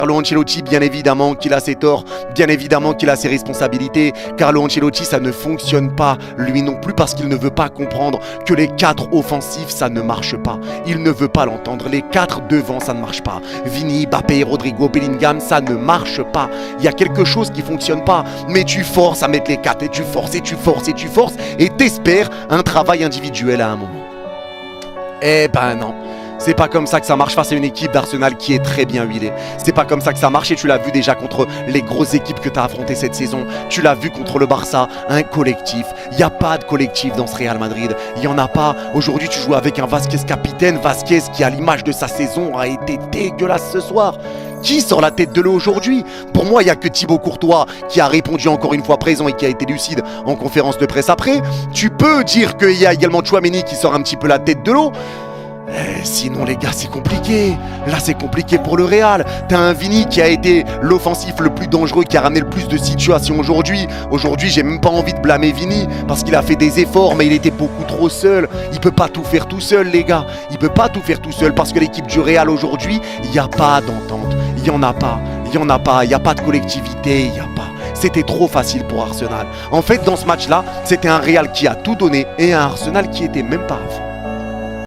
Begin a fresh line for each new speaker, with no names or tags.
Carlo Ancelotti, bien évidemment qu'il a ses torts, bien évidemment qu'il a ses responsabilités. Carlo Ancelotti, ça ne fonctionne pas, lui non plus, parce qu'il ne veut pas comprendre que les 4 offensifs, ça ne marche pas. Il ne veut pas l'entendre. Les 4 devant, ça ne marche pas. Vini, Mbappé, Rodrigo, Bellingham, ça ne marche pas. Il y a quelque chose qui ne fonctionne pas, mais tu forces à mettre les 4 et tu forces et tu forces et tu forces et t'espères un travail individuel à un moment. Eh ben non. C'est pas comme ça que ça marche face à une équipe d'Arsenal qui est très bien huilée. C'est pas comme ça que ça marche et tu l'as vu déjà contre les grosses équipes que tu as affrontées cette saison. Tu l'as vu contre le Barça, un collectif. Il n'y a pas de collectif dans ce Real Madrid. Il n'y en a pas. Aujourd'hui, tu joues avec un Vasquez capitaine. Vasquez qui, à l'image de sa saison, a été dégueulasse ce soir. Qui sort la tête de l'eau aujourd'hui? Pour moi, il n'y a que Thibaut Courtois qui a répondu encore une fois présent et qui a été lucide en conférence de presse après. Tu peux dire qu'il y a également Tchouaméni qui sort un petit peu la tête de l'eau. Sinon les gars, c'est compliqué. Là c'est compliqué pour le Real. T'as un Vini qui a été l'offensif le plus dangereux, qui a ramené le plus de situations aujourd'hui. Aujourd'hui j'ai même pas envie de blâmer Vini parce qu'il a fait des efforts mais il était beaucoup trop seul. Il peut pas tout faire tout seul les gars. Il peut pas tout faire tout seul parce que l'équipe du Real aujourd'hui, il n'y a pas d'entente. Il n'y en a pas. Il n'y en a pas. Il n'y a pas de collectivité. Il n'y a pas. C'était trop facile pour Arsenal. En fait dans ce match là, c'était un Real qui a tout donné et un Arsenal qui était même pas à fond.